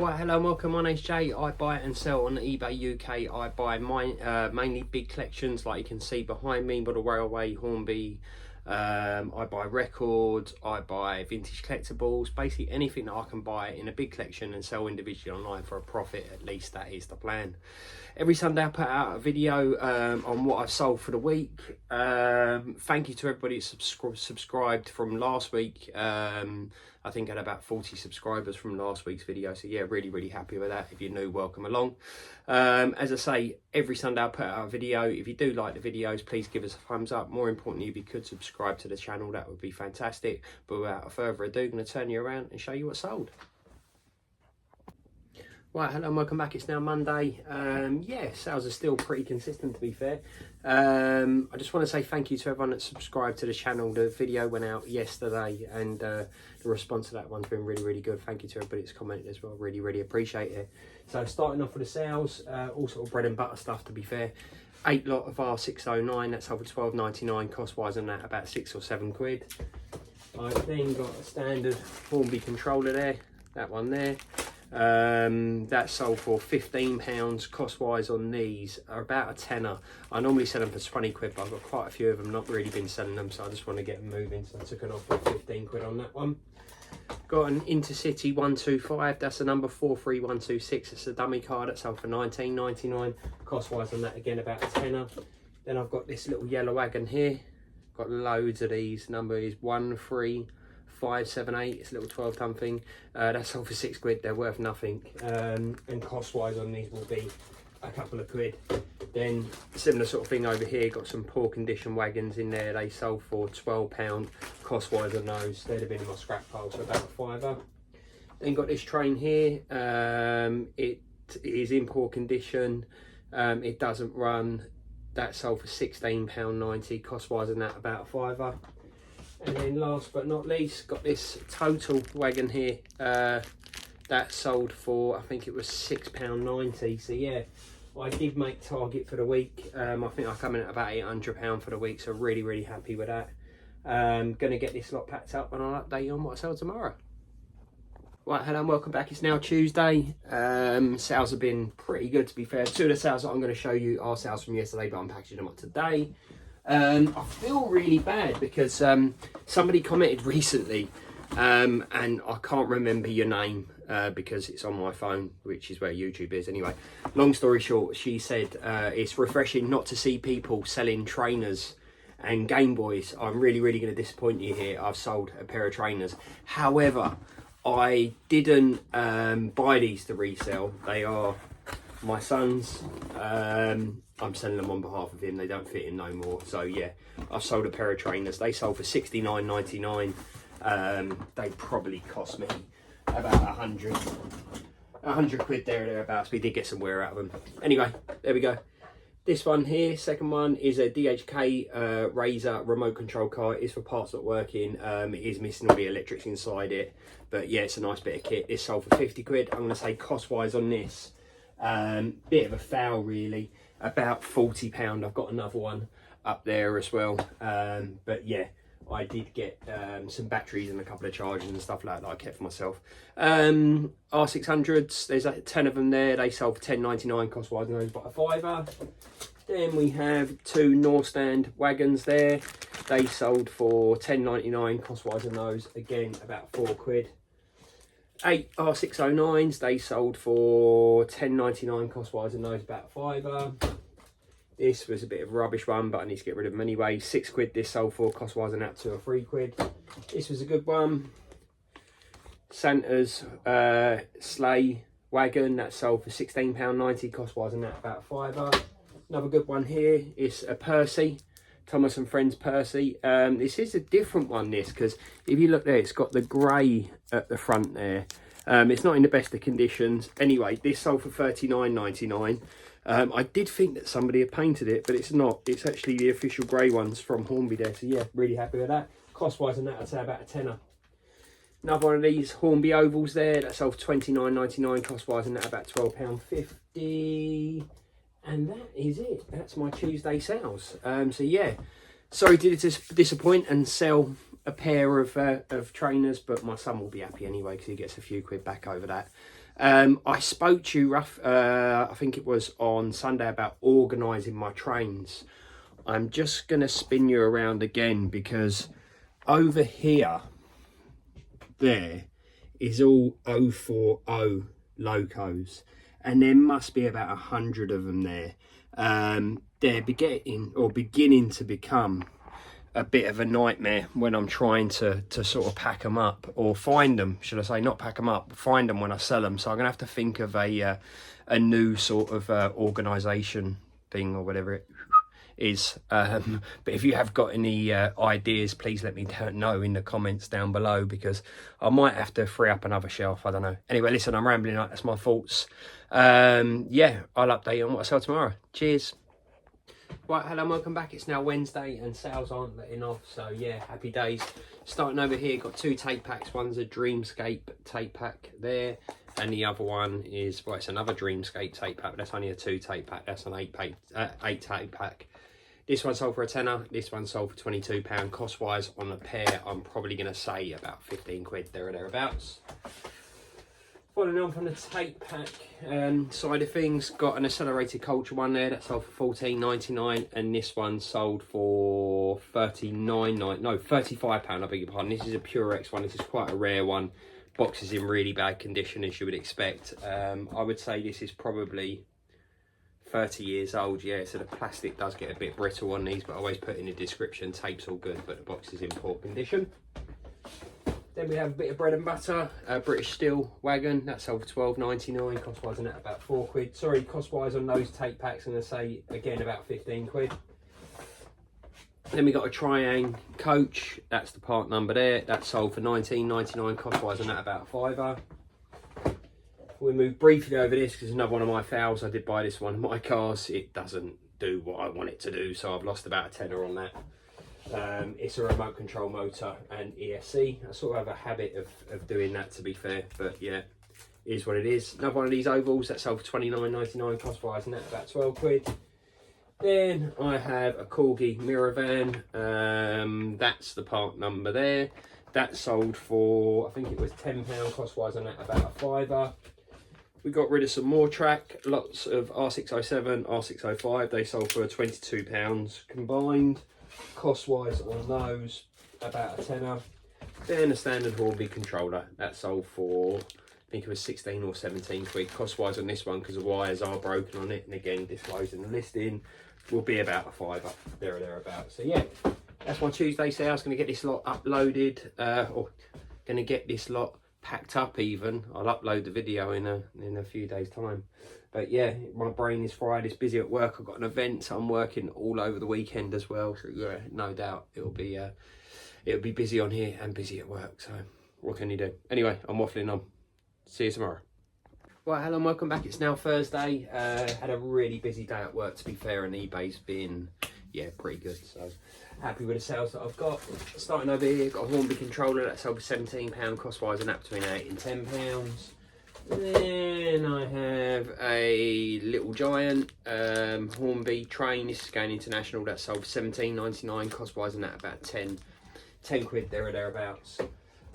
Right, hello and welcome. My name's Jay. I buy and sell on eBay UK. I buy mainly big collections, like you can see behind me, Model Railway, Hornby. I buy records, I buy vintage collectibles, basically anything that I can buy in a big collection and sell individually online for a profit. At least that is the plan. Every Sunday I put out a video on what I've sold for the week. Thank you to everybody who subscribed from last week. I think I had about 40 subscribers from last week's video, so yeah, really happy with that. If you're new, welcome along. As I say, every Sunday I put out a video. If you do like the videos, please give us a thumbs up. More importantly, if you could subscribe to the channel, that would be fantastic. But without further ado, I'm going to turn you around and show you what's sold. Right, hello and welcome back. It's now Monday. Yeah, sales are still pretty consistent, to be fair. I just want to say thank you to everyone that subscribed to the channel. The video went out yesterday and the response to that one's been really good. Thank you to everybody that's commented as well. Really appreciate it. So starting off with the sales, all sort of bread and butter stuff, to be fair. 8 lot of R609, that's over £12.99 cost wise, and that about 6 or 7 quid. I've then got a standard Hornby controller there, that one there. That sold for £15. cost wise on these are about a tenner. I normally sell them for 20 quid, but I've got quite a few of them, not really been selling them, so I just want to get them moving, so I took an offer of 15 quid on that one. Got an Intercity 125, that's a number 43126, it's a dummy card, that sold for £19.99. cost wise on that again about a tenner. Then I've got this little yellow wagon here, got loads of these. Number is 13578, it's a little 12-ton thing. That's sold for 6 quid, they're worth nothing. And cost wise on these will be a couple of quid. Then similar sort of thing over here, got some poor condition wagons in there, they sold for £12. cost wise on those, they'd have been in my scrap pile, so about a fiver. Then got this train here, it is in poor condition, it doesn't run, that sold for £16.90, cost wise on that about a fiver. And then last but not least, got this total wagon here, that sold for, I think it was £6.90. So yeah, I did make target for the week. I think I come in at about £800 for the week, so really happy with that. Gonna get this lot packed up and I'll update you on what I sell tomorrow. Right, hello and welcome back. It's now Tuesday. Sales have been pretty good, to be fair. 2 of the sales that I'm going to show you are sales from yesterday, but I'm packaging them up today. I feel really bad because somebody commented recently, and I can't remember your name because it's on my phone, which is where YouTube is anyway. Long story short, she said it's refreshing not to see people selling trainers and Game Boys. I'm really going to disappoint you here. I've sold a pair of trainers. However, I didn't buy these to resell. They are my son's. I'm selling them on behalf of him. They don't fit in no more. So yeah, I've sold a pair of trainers. They sold for £69.99. They probably cost me about 100 quid there or thereabouts. We did get some wear out of them. Anyway, there we go. This one here, second one, is a DHK Razor remote control car. It is for parts not working. It is missing all the electrics inside it. But yeah, it's a nice bit of kit. This sold for 50 quid. I'm going to say cost-wise on this, bit of a foul really, about £40. I've got another one up there as well. But yeah, I did get some batteries and a couple of chargers and stuff like that I kept for myself. R600s, there's 10 of them there. They sold for £10.99, cost-wise on those, about a fiver. Then we have 2 North Stand wagons there. They sold for £10.99, cost-wise on those, again about 4 quid. 8 R609s, they sold for £10.99, cost-wise on those, about a fiver. This was a bit of a rubbish one, but I need to get rid of them anyway. 6 quid this sold for, cost-wise on that 2 or 3 quid. This was a good one. Santa's sleigh wagon, that sold for £16.90, cost-wise on that about a fiver. Another good one here is a Percy, Thomas and Friends Percy. This is a different one, this, because if you look there, it's got the grey at the front there. It's not in the best of conditions. Anyway, this sold for £39.99. I did think that somebody had painted it, but it's not. It's actually the official grey ones from Hornby there. So yeah, really happy with that. Cost-wise on that, I'd say about a tenner. Another one of these Hornby ovals there, that sold for £29.99. Cost-wise on that, about £12.50. And that is it. That's my Tuesday sales. So yeah, sorry to disappoint and sell a pair of trainers, but my son will be happy anyway because he gets a few quid back over that. I spoke to you, I think it was on Sunday, about organising my trains. I'm just going to spin you around again because over here, there is all 040 locos, and there must be about 100 of them there. They're beginning to become a bit of a nightmare when I'm trying to sort of pack them up, or find them, should I say, not pack them up, find them when I sell them. So I'm gonna have to think of a new sort of organisation thing or whatever it is. But if you have got any ideas, please let me know in the comments down below, because I might have to free up another shelf, I don't know. Anyway, listen, I'm rambling on, that's my thoughts. Yeah, I'll update you on what I sell tomorrow. Cheers. Right, hello and welcome back. It's now Wednesday and sales aren't letting off, so yeah, happy days. Starting over here, got two tape packs. One's a Dreamscape tape pack there, and the other one is, well, it's another Dreamscape tape pack, but that's only a 2 tape pack. That's an 8 tape pack. This one sold for a tenner, this one sold for £22. Cost wise on a pair, I'm probably going to say about 15 quid there or thereabouts. Following on from the tape pack side of things, got an accelerated culture one there that sold for £14.99, and this one sold for £35, I beg your pardon. This is a Pure X one, this is quite a rare one. Box is in really bad condition, as you would expect. I would say this is probably 30 years old, yeah, so the plastic does get a bit brittle on these, but I always put in the description, tape's all good, but the box is in poor condition. Then we have a bit of bread and butter, British Steel wagon, that sold for £12.99, cost wise on that about 4 quid. Sorry, cost wise on those tape packs, I'm going to say again about 15 quid. Then we got a Triang coach, that's the part number there, that sold for £19.99, cost wise on that about £5. We move briefly over this because it's another one of my fouls. I did buy this one of my cars. It doesn't do what I want it to do, so I've lost about a tenner on that. It's a remote control motor and ESC. I sort of have a habit of doing that, to be fair, but yeah, it is what it is. Another one of these ovals that sold for £29.99, cost wise and that about 12 quid. Then I have a Corgi mirror van. That's the part number there. That sold for, I think it was £10, cost wise on that about a £5. We got rid of some more track, lots of R607, R605, they sold for £22 combined. Cost wise on those, about a tenner. Then a standard Hornby controller, that sold for, I think it was 16 or 17 quid. Cost wise on this one, because the wires are broken on it, and again, disclosed in the listing, will be about a £5, there or thereabouts. So yeah, that's my Tuesday sale. I was going to get this lot uploaded, or going to get this lot packed up even. I'll upload the video in a few days time. But yeah, my brain is fried, it's busy at work. I've got an event, so I'm working all over the weekend as well. So yeah, no doubt it'll be busy on here and busy at work. So what can you do? Anyway, I'm waffling on. See you tomorrow. Right, hello and welcome back. It's now Thursday. Had a really busy day at work, to be fair, and eBay's been, yeah, pretty good. So happy with the sales that I've got. Starting over here, got a Hornby controller that sold for £17, cost wise, and that between £8 and £10. Then I have a Little Giant Hornby train. This is going international. That sold for £17.99, cost wise, and that about 10 quid there or thereabouts.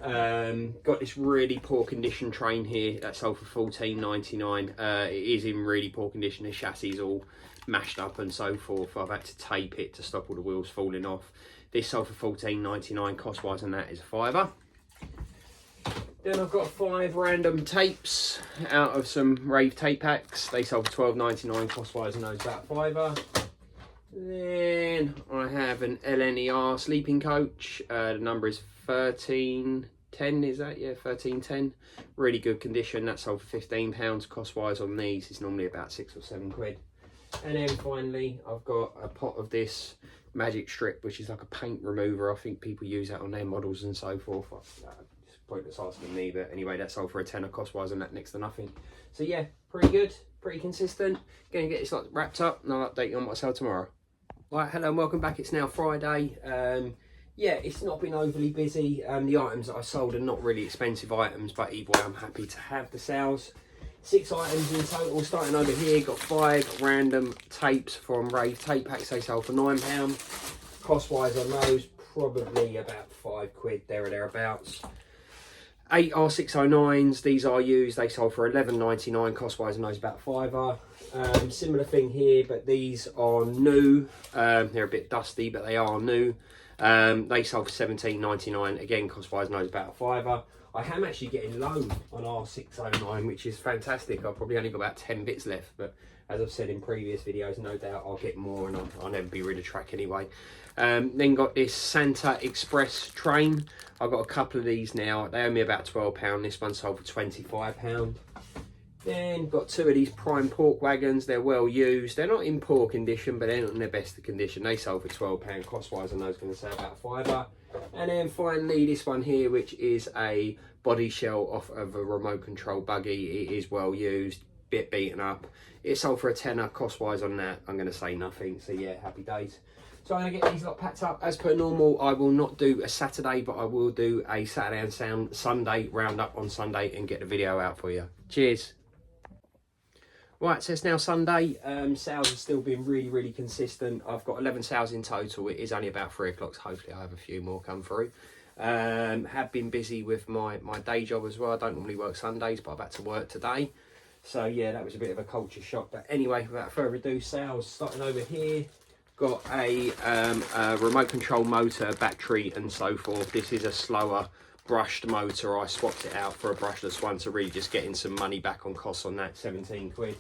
Got this really poor condition train here that sold for £14.99. It is in really poor condition. The chassis is all mashed up and so forth. I've had to tape it to stop all the wheels falling off. This sold for £14.99, cost wise, and that is a £5. Then I've got 5 random tapes out of some Rave tape packs. They sold for £12.99, cost wise, and those about £5. Then I have an LNER sleeping coach. The number is 1310, is that? Yeah, 1310. Really good condition. That sold for £15. Cost wise on these is normally about 6 or 7 quid. And then finally, I've got a pot of this Magic Strip, which is like a paint remover. I think people use that on their models and so forth. It's pointless asking me, but anyway, that sold for a tenner, cost wise, and that next to nothing. So yeah, pretty good, pretty consistent. Gonna get this lot wrapped up, and I'll update you on what I sell tomorrow. Right, hello and welcome back. It's now Friday. Yeah, it's not been overly busy. The items that I sold are not really expensive items, but either way, I'm happy to have the sales. 6 items in total. Starting over here, got 5 random tapes from Rave tape packs. They sold for £9. Cost wise on those, probably about £5 there or thereabouts. 8 R609s, these are used, they sold for £11.99, cost wise, and those about £5. Similar thing here, but these are new. They're a bit dusty, but they are new. They sold for £17.99, again, cost wise, and those about £5. I am actually getting low on R609, which is fantastic. I've probably only got about 10 bits left, but as I've said in previous videos, no doubt I'll get more, and I'll never be rid of track anyway. Then got this Santa Express train. I've got a couple of these now. They owe me about £12. This one sold for £25. Then got 2 of these prime pork wagons. They're well used. They're not in poor condition, but they're not in their best condition. They sold for £12 cost wise, and those going to say about £5. And then finally this one here, which is a body shell off of a remote control buggy. It is well used, bit beaten up. It sold for a tenner. Cost wise on that, I'm going to say nothing. So yeah, happy days. So I'm going to get these lot packed up. As per normal, I will not do a Saturday, but I will do a Saturday and Sunday roundup on Sunday and get the video out for you. Cheers. Right, so it's now Sunday. Sales have still been really consistent. I've got 11 sales in total. It is only about 3 o'clock, so hopefully I have a few more come through. Have been busy with my day job as well. I don't normally work Sundays, but I've had to work today. So yeah, that was a bit of a culture shock. But anyway, without further ado, sales starting over here. Got a remote control motor, battery and so forth. This is a slower brushed motor. I swapped it out for a brushless one to really just getting some money back on costs on that, 17 quid.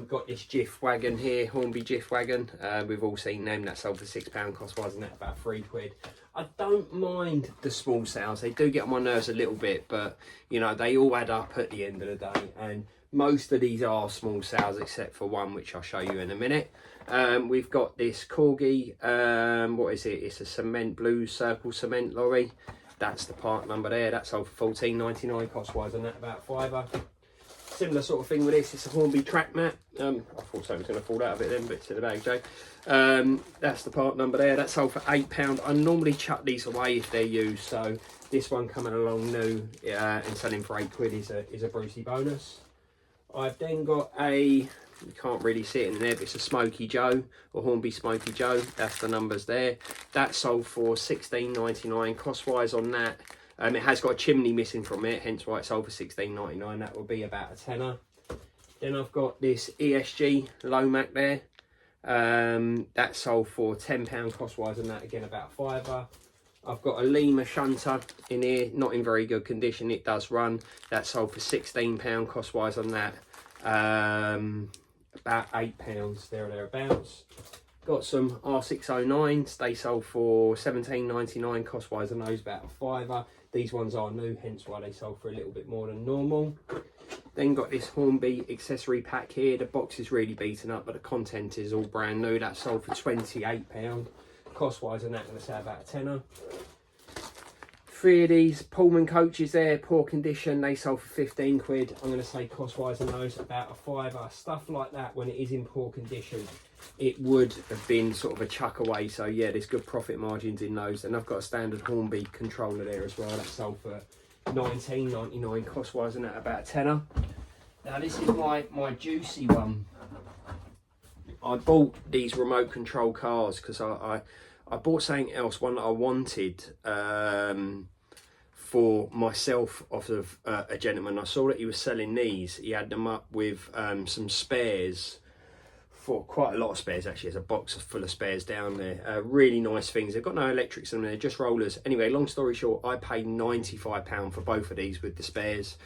Got this Jiff wagon here, Hornby Jiff wagon. We've all seen them. That sold for £6 cost wise, and that about 3 quid. I don't mind the small sales. They do get on my nerves a little bit, but you know, they all add up at the end of the day, and most of these are small sales except for one, which I'll show you in a minute. We've got this Corgi, what is it? It's a cement, blue circle cement lorry. That's the part number there. That sold for £14.99 cost wise, and that about £5. Similar sort of thing with this. It's a Hornby track mat. I thought something was going to fall out of it then, but it's in the bag, Joe. That's the part number there. That sold for £8. I normally chuck these away if they're used, so this one coming along new and selling for 8 quid is a Brucey bonus. I've then got a, you can't really see it in there, but it's a Smoky Joe, or Hornby Smoky Joe. That's the numbers there. That sold for £16.99 cost wise on that. It has got a chimney missing from it, hence why it sold for £16.99. That will be about a tenner. Then I've got this ESG Lomac there. That sold for £10 cost wise, and that again about £5. I've got a Lima shunter in here, not in very good condition. It does run. That sold for £16 cost wise on that. About £8 there or thereabouts. Got some R609s. They sold for £17.99 cost wise, and those about a £5. These ones are new, hence why they sold for a little bit more than normal. Then got this Hornby accessory pack here. The box is really beaten up, but the content is all brand new. That sold for £28 cost wise, and that I'm going to say about a tenner. 3 of these Pullman coaches there, poor condition. They sold for 15 quid. I'm going to say cost wise on those about a £5. Stuff like that, when it is in poor condition, it would have been sort of a chuck away. So yeah, there's good profit margins in those. And I've got a standard Hornby controller there as well. That sold for £19.99 cost wise, and that about a tenner. Now this is my juicy one. I bought these remote control cars because I bought something else, one that I wanted for myself off of a gentleman. I saw that he was selling these. He had them up with some spares, for quite a lot of spares actually. There's a box full of spares down there. Really nice things. They've got no electrics in them, they're just rollers. Anyway, long story short, I paid £95 for both of these with the spares.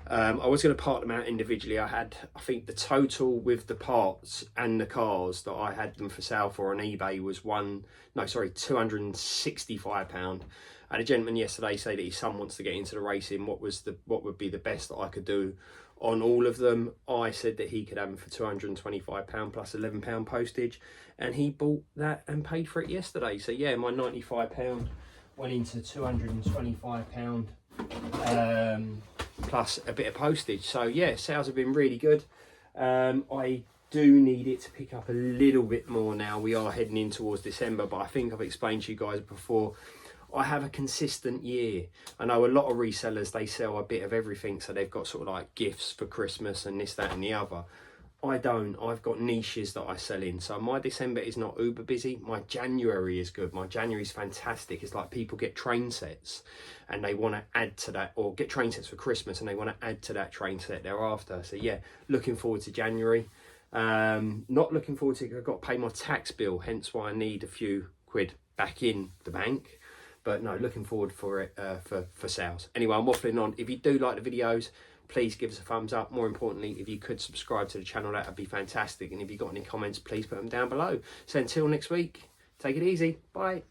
I was going to part them out individually. I think the total with the parts and the cars that I had them for sale for on eBay was £265. I had a gentleman yesterday say that his son wants to get into the racing. What would be the best that I could do on all of them? I said that he could have them for £225 plus £11 postage, and he bought that and paid for it yesterday. So yeah, my £95 went into £225 plus a bit of postage. So yeah, sales have been really good. I do need it to pick up a little bit more now. We are heading in towards December, but I think I've explained to you guys before, I have a consistent year. I know a lot of resellers, they sell a bit of everything, so they've got sort of like gifts for Christmas and this, that and the other. I don't. I've got niches that I sell in. So my December is not uber busy. My January is good. My January is fantastic. It's like people get train sets and they want to add to that, or get train sets for Christmas and they want to add to that train set thereafter. So yeah, looking forward to January. Not looking forward to, I've got to pay my tax bill, hence why I need a few quid back in the bank. But no, looking forward for it, for sales. Anyway, I'm waffling on. If you do like the videos, please give us a thumbs up. More importantly, if you could subscribe to the channel, that would be fantastic. And if you've got any comments, please put them down below. So until next week, take it easy. Bye.